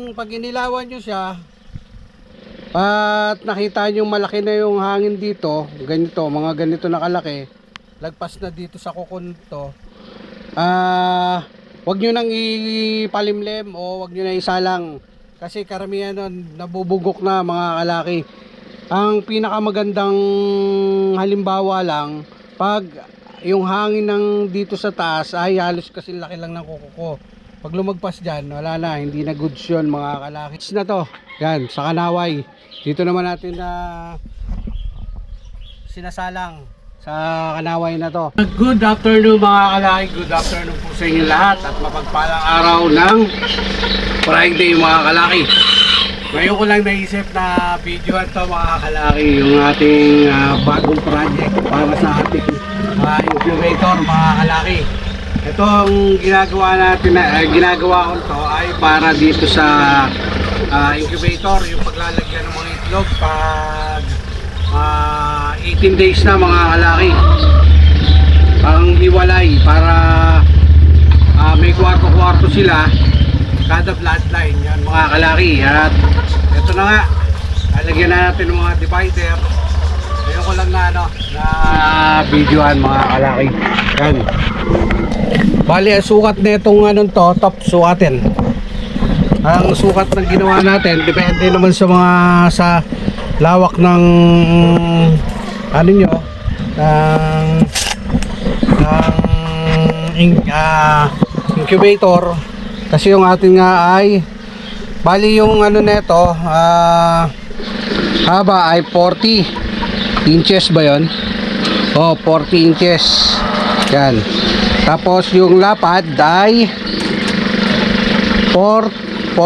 Pag inilawan nyo siya at nakita nyo malaki na yung hangin dito, ganito, mga ganito na kalaki, lagpas na dito sa kukon to, wag nyo nang ipalimlem o wag nyo na isalang kasi karamihan nun nabubugok na mga kalaki. Ang pinakamagandang halimbawa lang, pag yung hangin ng dito sa taas ay halos kasi laki lang ng kuko. Pag lumagpas dyan, wala na, hindi na goods yun mga kalaki. It's na to, yan, sa Kanaway. Dito naman natin na sinasalang sa Kanaway na to. Good afternoon mga kalaki, good afternoon po sa inyo lahat at mapagpalang araw ng Friday mga kalaki. Ngayon ko lang naisip na videoan to mga kalaki, yung ating bagong project para sa ating incubator mga kalaki. Ito ang ginagawa natin, ginagawa ko to ay para dito sa incubator, yung paglalagyan ng mga itlog pag 18 days na mga kalaki. Pang hiwalay para may kwarto-kwarto sila kada bloodline yan mga kalaki. At ito na nga, lalagyan na natin ng mga divider. Ngayon ko lang na videoan mga kalaki. Yan. Bali, ang sukat na itong top sukatin. Ang sukat ng ginawa natin, depende naman sa sa lawak ng incubator. Kasi yung ating nga ay bali yung neto, haba ay 40 inches ba yon? Oh, 40 inches. Yan. Tapos yung lapad ay 43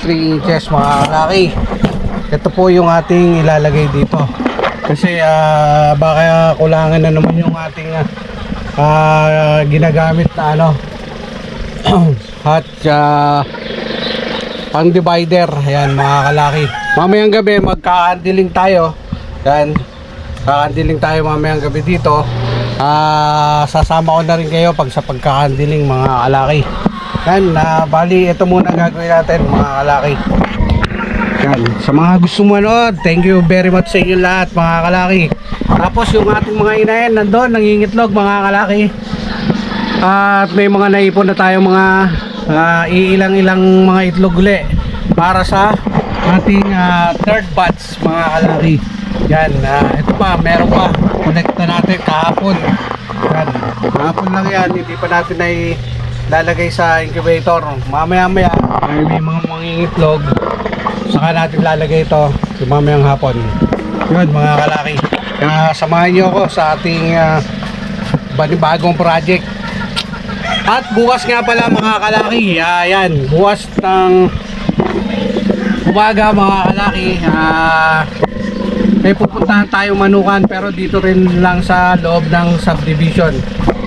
inches mga kalaki. Ito po yung ating ilalagay dito. Kasi baka kulangan na naman yung ating ginagamit na at pang divider. Ayan mga kalaki. Mamayang gabi magka-andiling tayo. Yan. Kakandiling tayo mamayang gabi dito. Sasama ko na rin kayo pag sa pagkakandiling mga kalaki. Yan, bali ito muna gagawin natin mga kalaki. Yan, sa mga gusto manood, thank you very much sa inyo lahat mga kalaki. Tapos yung ating mga inahin nandun, nangingitlog mga kalaki. At may mga naipon na tayo mga iilang-ilang mga itlog uli para sa ating third batch mga kalaki. Yan, ito pa, meron pa. Connecta natin kahapon. Yan, kahapon lang yan, hindi pa natin ay lalagay sa incubator. Mamaya-maya may mga mangingitlog, saka natin lalagay ito mamayang hapon. Yun mga kalaki, samahan nyo ako sa ating bagong project. At bukas nga pala mga kalaki, yan, bukas ng umaga mga kalaki, may pupuntahan tayong manukan, pero dito rin lang sa loob ng subdivision.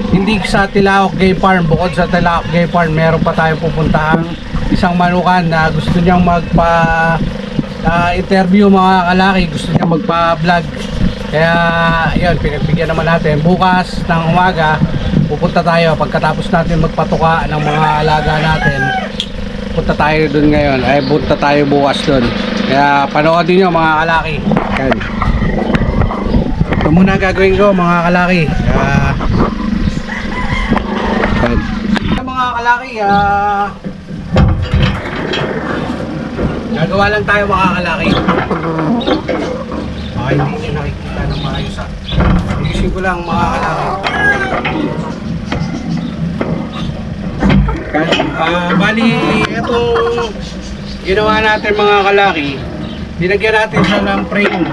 Hindi sa Tilaok Game Farm. Bukod sa Tilaok Game Farm, meron pa tayong pupuntahan isang manukan na gusto niyang interview mga kalaki, gusto niyang magpa-vlog. Kaya yun, pinagbigyan naman natin. Bukas ng umaga pupunta tayo. Pagkatapos natin magpatuka ng mga alaga natin, punta tayo dun ngayon. Ay punta tayo bukas dun. Kaya panoodin nyo mga kalaki. Yan. Ito muna gagawin ko mga kalaki. Mga kalaki, gagawa lang tayo mga kalaki. Hindi nyo nakikita ng maayos ayusin ko lang mga kalaki. Bali itong ginawa natin mga kalaki, dinagyan natin siya ng frame.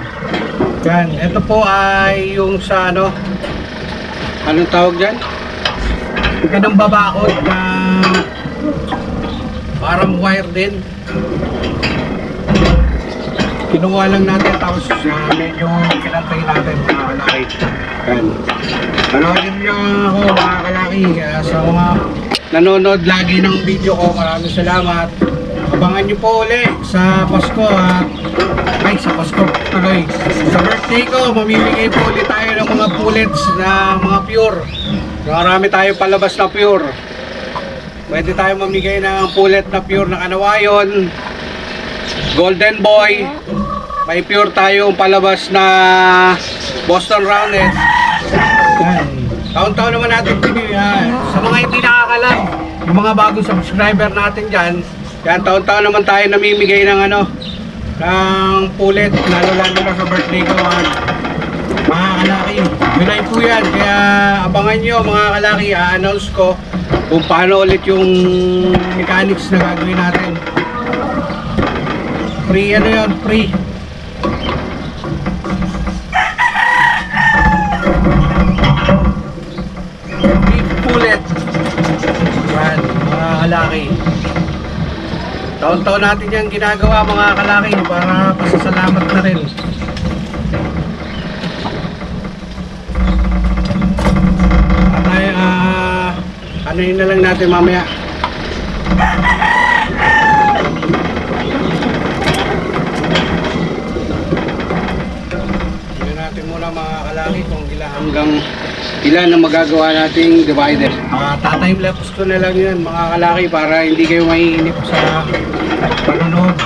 Yan, ito po ay yung sa anong tawag dyan? Ganang babakod na parang wire din. Kinuha lang natin, tapos medyo kinantay natin mga kalaki. Yan. Panoodin nyo ako mga kalaki, sa mga nanonood lagi ng video ko, maraming salamat. Abangan nyo po uli sa Pasko at sa Pasko tuloy. Sa birthday ko, mamimigay po ulit tayo ng mga pullets na mga pure. Marami tayong palabas na pure. Pwede tayo mamigay ng pullet na pure na kanawayon, Golden Boy. May pure tayong palabas na Boston Roundhead. Yan. Taon-taon naman natin sa mga hindi nakakalam, yung mga bagong subscriber natin dyan, yan, taon-taon naman tayo namimigay ng ng pullet, lalo na sa birthday ko, mga kalaki. Bilay po yan, kaya abangan nyo mga kalaki, a-announce ko kung paano ulit yung mechanics na gagawin natin. Free yun, free. Pullet. Yan, mga kalaki. Taon-taon natin yan ginagawa mga kalaki para pasasalamat na rin. At ay, ano yun na lang natin mamaya. Tignan natin muna mga kalaki kung hanggang ilan ang magagawa nating divider. Tatime lapse ko na lang yun mga kalaki para hindi kayo maiinip sa panonood.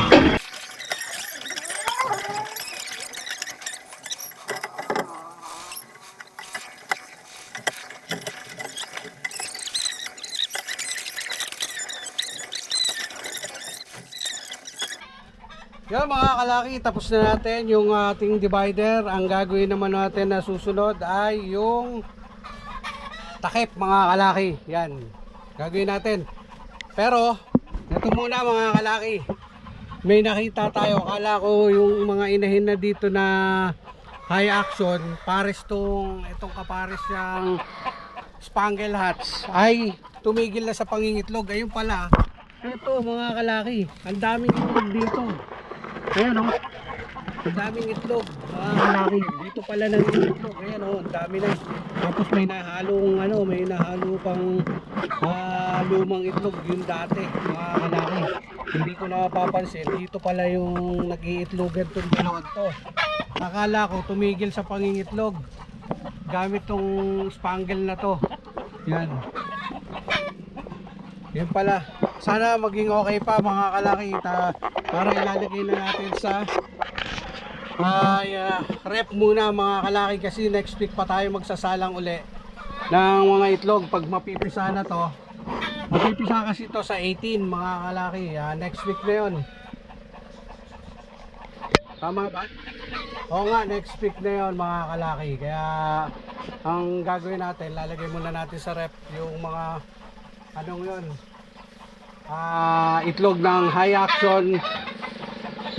Yan mga kalaki, tapos na natin yung ating divider. Ang gagawin naman natin na susunod ay yung takip mga kalaki. Yan, gagawin natin. Pero ito muna mga kalaki, may nakita tayo. Akala ko yung mga inahin na dito na high action, pares itong kapares ng Spangle Hats ay tumigil na sa pangingitlog. Ayun pala, ito mga kalaki, ang daming itlog dito. Ayan o, ang daming itlog mga kalaki. Dito pala ng itlog. Ayan o, ang dami na. Tapos may nahalong may nahalo pang lumang itlog yung dati mga kalaki. Hindi ko napapansin, dito pala yung nag-iitlogan itong dalawang to. Akala ko tumigil sa pangingitlog gamit tong spangle na to. Yan, yan pala. Sana maging okay pa mga kalaki, para ilalagay na natin sa rep muna mga kalaki, kasi next week pa tayo magsasalang uli ng mga itlog. Pag mapipisa na to, mapipisa kasi to sa 18 mga kalaki. Next week na yun, tama ba? Oo nga, next week na yun mga kalaki. Kaya ang gagawin natin, lalagay muna natin sa rep yung mga yun, itlog ng high action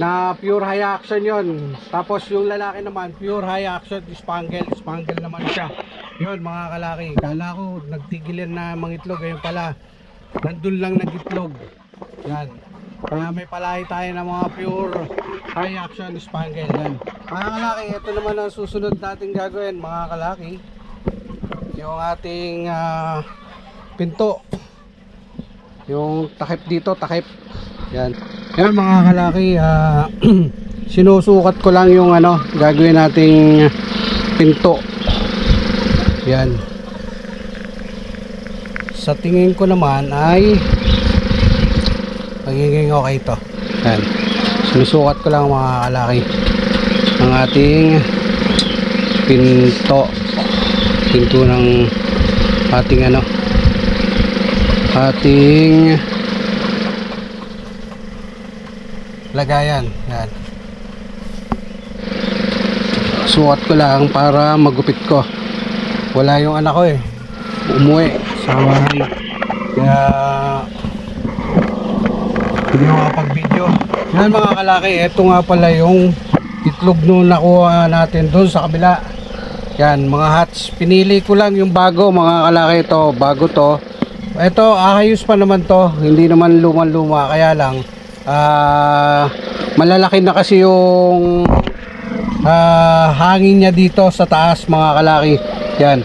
na pure high action yon. Tapos yung lalaki naman pure high action spangle naman siya. Yun mga kalaki, kala ko nagtigilan na mga itlog, ayun pala nandun lang nagitlog. Yan, kaya may palahi tayo ng mga pure high action spangle. Yan mga kalaki, ito naman ang susunod natin gagawin mga kalaki, yung ating pinto, yung takip dito, takip. Yan. Yan mga kalaki, sinusukat ko lang yung gagawin nating pinto. Yan. Sa tingin ko naman ay magiging okay ito. Yan. Sinusukat ko lang mga kalaki ang ating pinto. Pinto ng ating ating lagayan. Yan. Sukat ko lang para magupit ko. Wala yung anak ko umuwi sa bahay, kaya hindi ko makapag-video. Yan mga kalaki, ito nga pala yung itlog nung nakuha natin doon sa kabila. Yan mga hats, pinili ko lang yung bago mga kalaki. Ito bago to. Ito ayos pa naman to, hindi naman luma-luma, kaya lang malalaki na kasi yung hangin niya dito sa taas mga kalaki. Yan,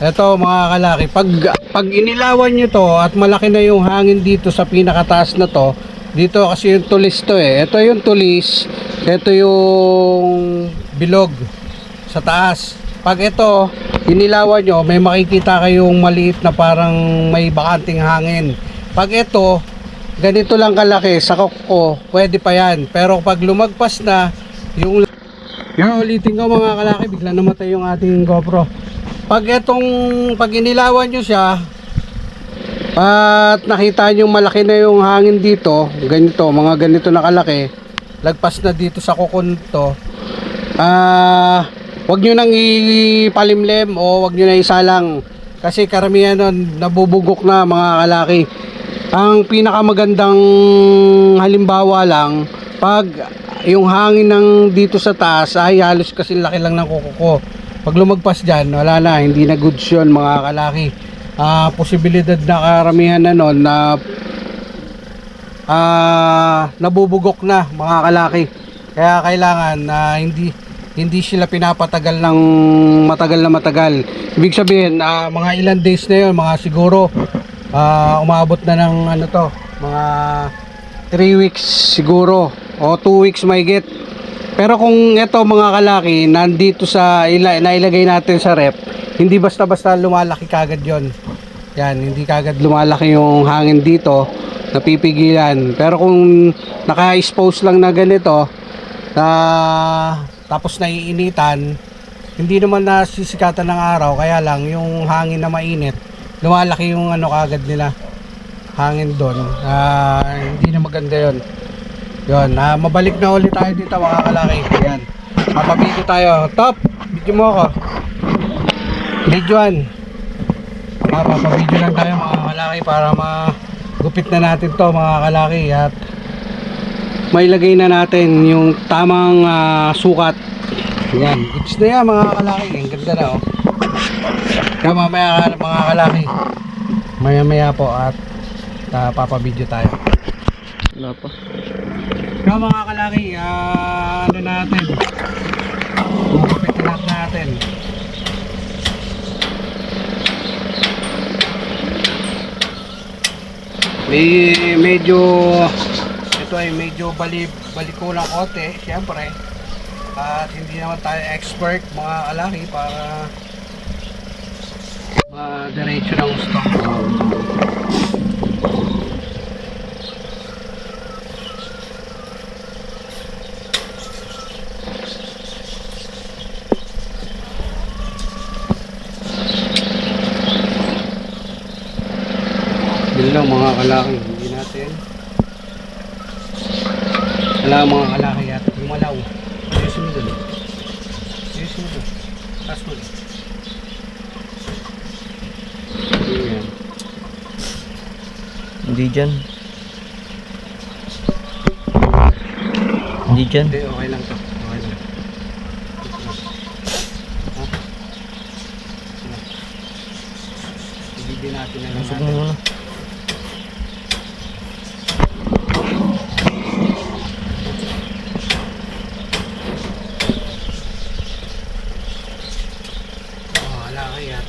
ito mga kalaki, pag inilawan nyo to at malaki na yung hangin dito sa pinakataas na to, dito kasi yung tulis to ito yung tulis, ito yung bilog sa taas. Pag ito inilawan nyo, may makikita kayong maliit na parang may bakanting hangin. Pag ito, ganito lang kalaki sa kuko, pwede pa yan. Pero pag lumagpas na, yung ulitin ko mga kalaki, bigla namatay yung ating GoPro. Pag inilawan nyo siya, at nakita nyo malaki na yung hangin dito, ganito, mga ganito na kalaki, lagpas na dito sa kuko nito, wag nyo nang ipalimlem o wag nyo na isalang kasi karamihan nun nabubugok na mga kalaki. Ang pinakamagandang halimbawa lang, pag yung hangin ng dito sa taas ay halos kasi laki lang ng kuko ko, pag lumagpas dyan, wala na, hindi na goods yun mga kalaki. Posibilidad na karamihan na nun na nabubugok na mga kalaki. Kaya kailangan na hindi sila pinapatagal ng matagal. Ibig sabihin, mga ilang days na yun, mga siguro umabot na ng mga 3 weeks siguro o 2 weeks mahigit. Pero kung ito mga kalaki, nandito sa nailagay natin sa rep, hindi basta-basta lumalaki kagad yon. Yan, hindi kagad lumalaki yung hangin dito, napipigilan. Pero kung naka-expose lang na ganito, tapos naiinitan, hindi naman nasisikatan ng araw, kaya lang yung hangin na mainit, lumalaki yung kagad nila, hangin doon. Hindi na maganda yon. Yun, mabalik na ulit tayo dito mga kalaki. Yan, papabidyo tayo. Top, video mo ako. Videoan. Papabidyo lang tayo mga kalaki para magupit na natin to mga kalaki. At mailagay na natin yung tamang sukat. Yan, goods na yan mga kalaki. Ang ganda na oh. Kaya mamaya mga kalaki, maya po at papabidyo tayo. Wala pa. Kaya mga kalaki, natin, gugupitin natin. Medyo ito ay medyo baliko ng konti, syempre. At hindi naman tayo expert mga kalaki para diretso ng gusto. Yun lang mga kalaki, hindi natin wala mga kalaki at gumalaw. Ayusin mo doon, taas mo doon. Ayan. Hindi dyan. Hindi, okay lang to, okay lang. Ibigay natin na lang Masok mo muna. Kaya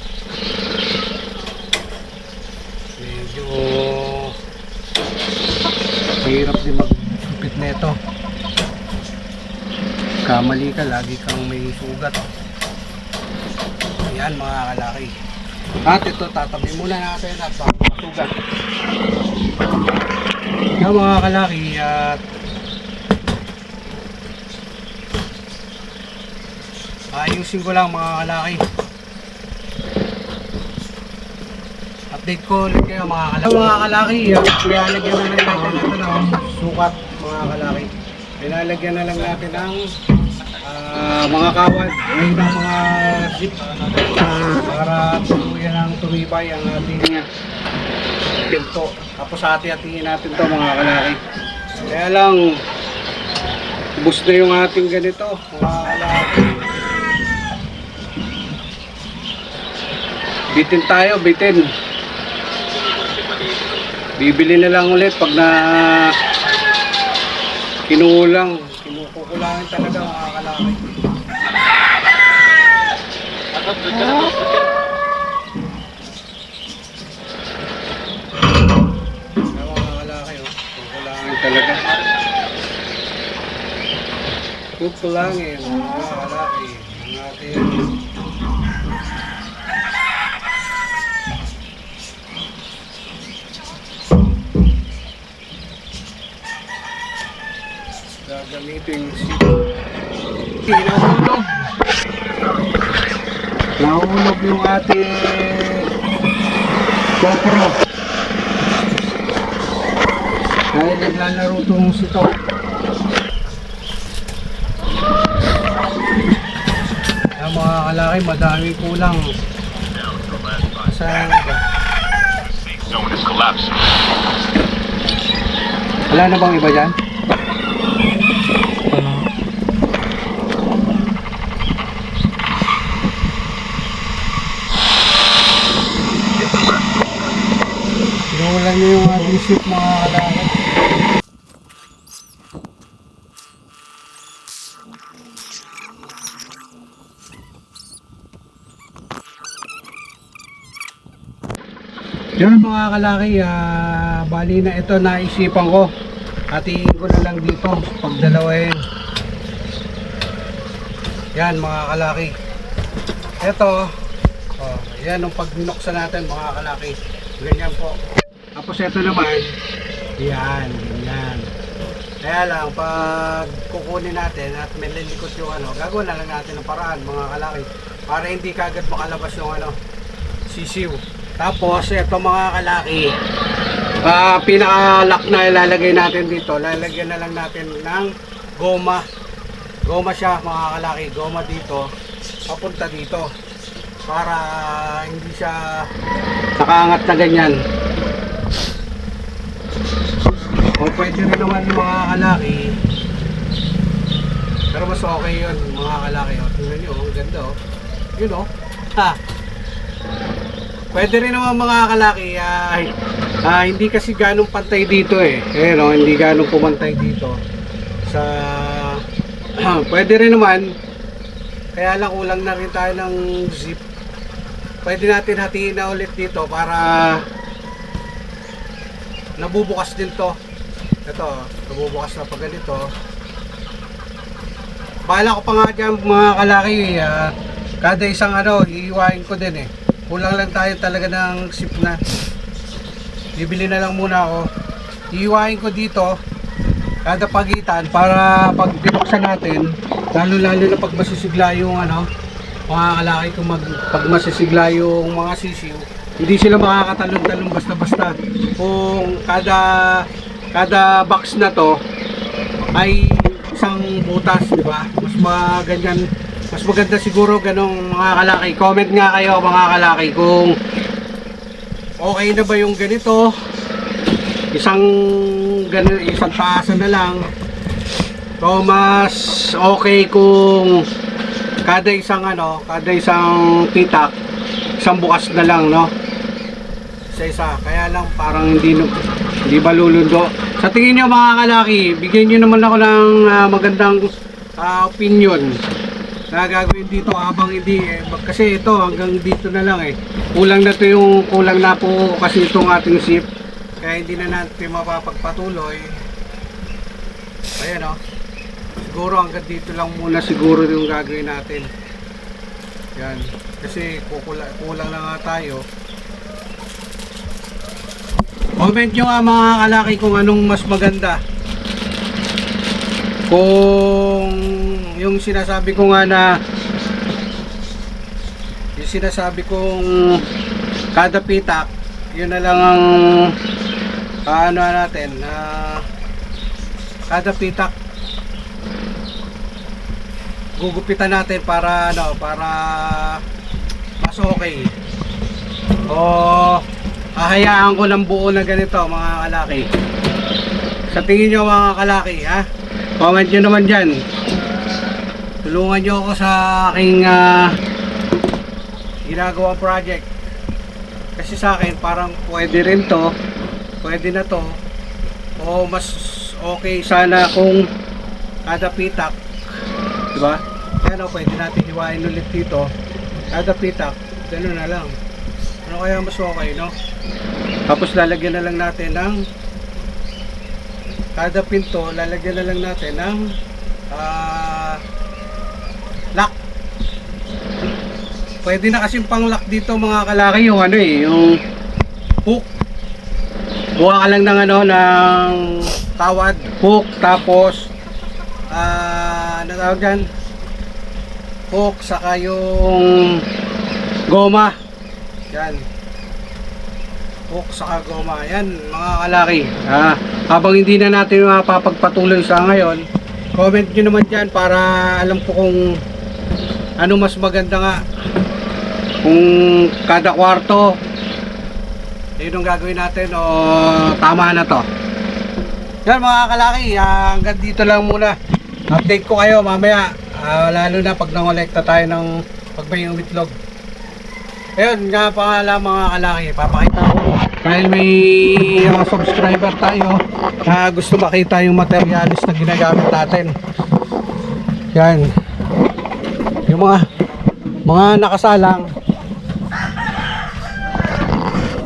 medyo hirap din magpit na ito. Kamali ka, lagi kang may sugat. Ayan mga kalaki. At ito, tatabi muna natin at masugat. Ayan mga kalaki, at ayusin ko lang mga kalaki. Update ko ulit kayo mga kalaki. Mga kalaki, pinalagyan na lang natin ito ng sukat mga kalaki. Pinalagyan na lang natin ng mga kawad, ng mga zip para tuluyan ang tumibay ang ating pinto. Tapos hati-hatiin natin to mga kalaki. Kaya lang, ubos na yung ating ganito mga kalaki. Bitin tayo, bitin. Bibili na lang ulit pag na kinukulang. Kinukulangin talaga mga kalaki. Mga kalaki, kukulangin talaga. Kukulangin mga kalaki. Ang ating gagamitin nahulog. Nahulog yung ating GoPro. Dahil naglalaro itong sito. Ang mga kalaki, madaming kulang. Saan ba? Wala na bang iba dyan? Sinulan niyo yung ating ship mga kalaki. Yun mga kalaki, bali na ito naisipan ko. Hatiin ko na lang dito pagdalawahin. Yan mga kalaki. Ito, yan ang pagbinuksan natin mga kalaki. Ganyan po. Tapos ito naman, yan, ganyan. Kaya lang, pag kukunin natin at may lilikot yung gagawin na lang natin ng paraan mga kalaki. Para hindi kagad makalabas yung sisiw. Tapos ito mga kalaki, pinaka-lock na ilalagay natin dito. Lalagyan na lang natin ng goma. Goma siya mga kalaki, goma dito, papunta dito. Para hindi siya nakaangat na ganyan. O pwede rin naman mga kalaki. Pero mas okay yun mga kalaki. O tingnan nyo, ang ganda o. Yun o. Ha! Pwede rin naman mga kalaki, hindi kasi ganong pantay dito eh. No? Hindi ganong pumantay dito. Sa pwede rin naman, kaya lang kulang na rin tayo ng zip. Pwede natin hatiin na ulit dito para nabubukas din to. Ito, nabubukas na pag ganito. Bahala ko pa nga dyan mga kalaki, kada isang iiwain ko din eh. Kulang lang tayo talaga ng sip na. Bibili na lang muna ako. Iiwain ko dito kada pagitan para pag binuksan natin, lalo na pag masisigla yung mga kalaki, kung pag masisigla yung mga sisiw, hindi sila makakatalon-talon basta-basta. Kung kada box na to ay isang butas, di ba? Mas maganda siguro ganong mga kalaki. Comment nga kayo mga kalaki kung okay na ba yung ganito. Isang taasan na lang. So mas okay kung kada isang pitak, isang bukas na lang, no? Isa-isa. Kaya lang parang hindi malulundo. Sa tingin niyo mga kalaki, bigyan niyo naman ako ng magandang opinion na gagawin dito habang hindi kasi ito hanggang dito na lang kulang na po kasi itong ating ship, kaya hindi na natin mapapagpatuloy. Ayan siguro hanggang dito lang muna siguro yung gagawin natin. Yan, kasi kulang na nga tayo. Comment nyo nga mga kalaki kung anong mas maganda, kung yung sinasabi ko nga kada pitak yun na lang ang natin kada pitak gugupitan natin para mas okay, o hahayaan ko ng buo na ganito mga kalaki. Sa tingin nyo mga kalaki, comment nyo naman dyan. Tulungan nyo ako sa aking ginagawang project. Kasi sa akin parang pwede rin to, pwede na to, o mas okay sana kung kada pitak, diba? Kaya pwede natin hiwain ulit dito. Kada pitak, gano'n na lang. Ano kaya mas okay, no? Tapos lalagyan na lang natin ng kada pinto, lalagyan na lang natin ng lock. Pwede na kasing pang lock dito mga kalaki yung yung hook. Buha ka lang ng ng tawad, hook, tapos ano tawag dyan, hook, saka yung goma. Yan, hook saka goma. Yan mga kalaki. Habang hindi na natin mapapagpatuloy sa ngayon, comment nyo naman dyan para alam ko kung ano mas maganda nga, kung kada kwarto yun ang gagawin natin o tama na to. Yan mga kalaki, hanggang dito lang muna. Update ko kayo mamaya, lalo na pag nangolekta tayo ng pagbayong itlog. Ayun nga pala mga kalaki, papakita ko dahil may mga subscriber tayo na gusto makita yung materialis na ginagamit natin. Yan yung mga nakasalang,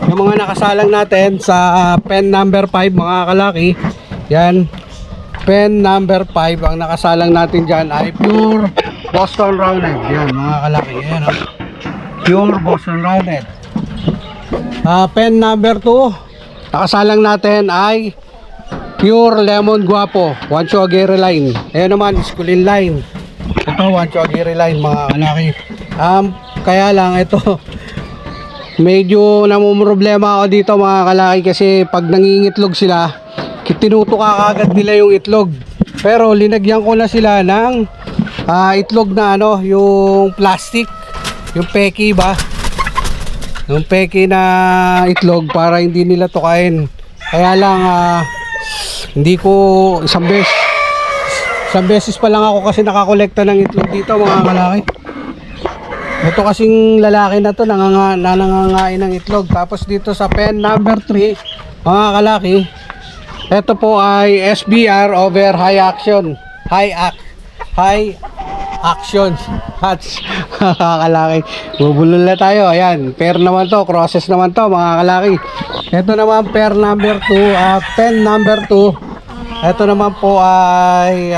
yung mga nakasalang natin sa pen number 5 mga kalaki. Yan, pen number 5 ang nakasalang natin dyan ay pure Boston Rounded. Yan mga kalaki, yan, pure Boston Rounded. Pen number 2 nakasalang natin ay pure Lemon Guapo Juancho Aguirre line. Ayan naman, Esculin line. Ito Juancho Aguirre line mga kalaki. Kaya lang ito medyo namumroblema ako dito mga kalaki, kasi pag nangingitlog sila, tinutuka agad nila yung itlog. Pero linagyan ko na sila ng itlog na ano, yung plastic, yung peki ba, yung peki na itlog para hindi nila tukain. Kaya lang hindi ko isang beses pa lang ako kasi nakakolekta ng itlog dito mga kalaki. Ito kasing lalaki na to nangangain ng itlog. Tapos dito sa pen number 3 mga kalaki, ito po ay SBR over high action. High action hats. Mga kalaki, bubulol na tayo. Ayan, pair naman to, crosses naman to mga kalaki. Ito naman pair number 2, pen number 2. Ito naman po ay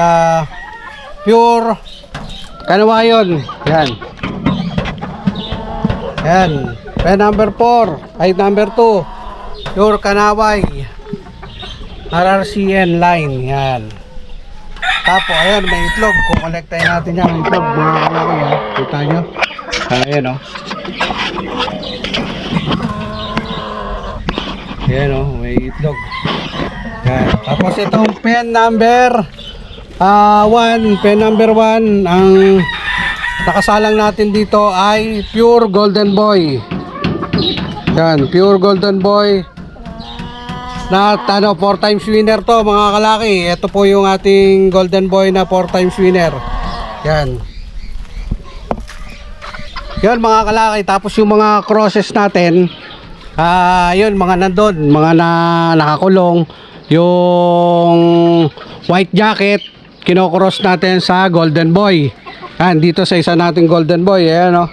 pure Kanawayon. Yan. Yan, pen number 4 ay number 2, pure Kanaway RRCN line. Yan. Tapos ayan, may itlog. Kukolektahin natin yan, may itlog mga kalaki. Kita nyo, ayan o. Ayan o, may itlog. Yan. Tapos itong pen number 1, pen number 1, ang nakasalang natin dito ay pure Golden Boy. Yan, pure Golden Boy na 4 times winner to mga kalaki. Ito po yung ating Golden Boy na 4 times winner. Yan. Yan mga kalaki. Tapos yung mga crosses natin, yun mga nandun, mga nakakulong. Yung white jacket, kinocross natin sa Golden Boy. Yan, dito sa isa nating Golden Boy, ayan o.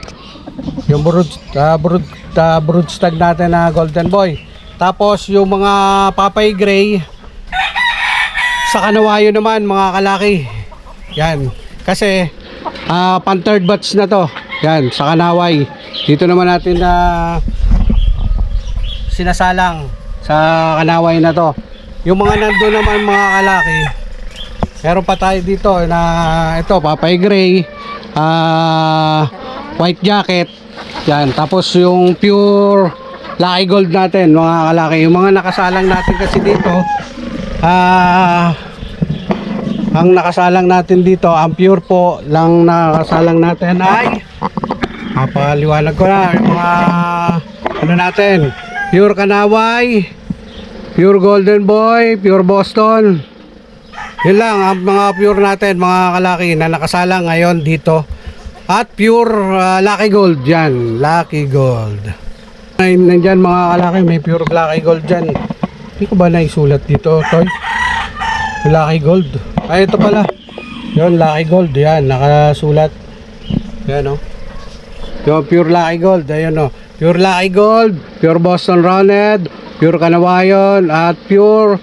Yung broodstag natin na Golden Boy. Tapos yung mga Papay Gray sa Kanawayo naman mga kalaki. Yan, kasi pan third batch na to. Yan, sa Kanaway. Dito naman natin na sinasalang sa Kanaway na to. Yung mga nandun naman mga kalaki, meron pa tayo dito na ito, Papay Gray, white jacket. Yan, tapos yung pure Lucky Gold natin mga kalaki. Yung mga nakasalang natin kasi dito, ang nakasalang natin dito, ang pure po lang nakasalang natin ay, papaliwanag ko na yung mga ano natin, pure Kanaway, pure Golden Boy, pure Boston. Yun lang ang mga pure natin mga kalaki na nakasalang ngayon dito. At pure Lucky Gold. Yan, Lucky Gold. Nandyan mga kalaki, may pure Lucky Gold dyan. Hindi ko ba naisulat dito, Toy? Lucky Gold. Ay, ito pala. Yun, Lucky Gold. Yan, nakasulat. Yan o. Yung pure Lucky Gold. Ayan o. Pure Lucky Gold, pure Boston Rounded, pure Kanawayon, at pure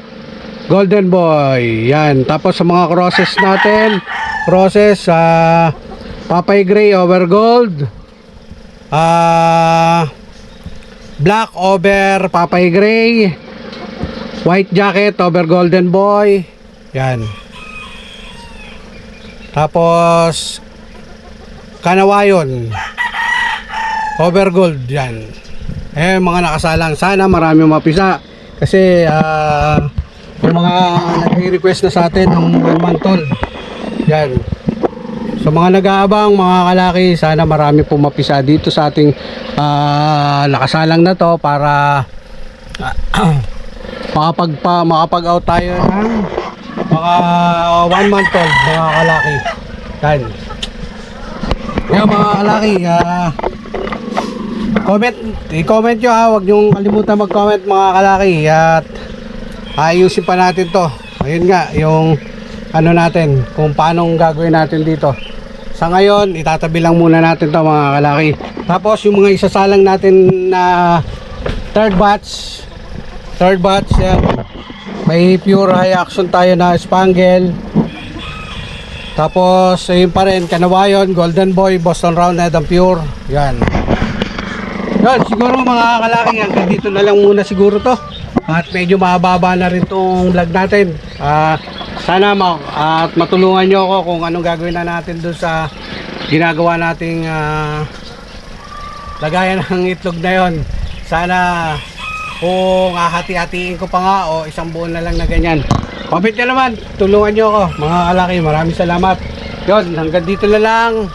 Golden Boy. Yan. Tapos sa mga crosses natin, crosses Papay Gray over Gold, black over Papay Gray, white jacket over Golden Boy. Yan. Tapos Kanawayon, Overgold yan. Mga nakasalang, sana marami mapisa kasi yung mga nag-request na sa atin ng mantol yan. So mga nag-aabang, mga kalaki, sana marami po mapisa dito sa ating nakasalang na to para makapag-out tayo ng mga 1 month old mga kalaki yan. Kaya mga kalaki, i-comment nyo ha, huwag nyong kalimutan mag-comment mga kalaki at ayusin pa natin to. Ayun nga, yung ano natin, kung paano gagawin natin dito. Sa ngayon, itatabi lang muna natin to mga kalaki. Tapos yung mga isasalang natin na third batch yan. May pure high action tayo na spangle. Tapos ayun pa rin, Kanawayon, Golden Boy, Boston Roundhead ang pure. Yan. Yan, siguro mga kalaki, hanggang dito na lang muna siguro to. At medyo mababa na rin tong vlog natin. Sana at matulungan nyo ako kung anong gagawin na natin doon sa ginagawa nating lagayan ng itlog na yon. Sana kung hati-hatiin ko pa nga o isang buon na lang na ganyan. Comment nyo naman, tulungan nyo ako mga kalaki, maraming salamat. Yon, hanggang dito na lang.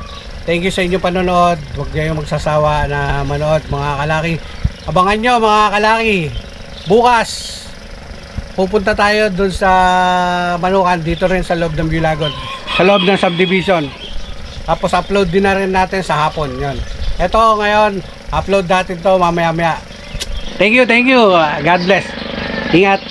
Thank you sa inyong panonood. Huwag kayong magsasawa na manood mga kalaki. Abangan nyo mga kalaki, bukas pupunta tayo dun sa Manukan, dito rin sa loob ng Bulagon, sa loob ng subdivision. Tapos upload din na rin natin sa hapon. Yon, eto ngayon, upload natin to mamaya maya. Thank you, God bless, ingat.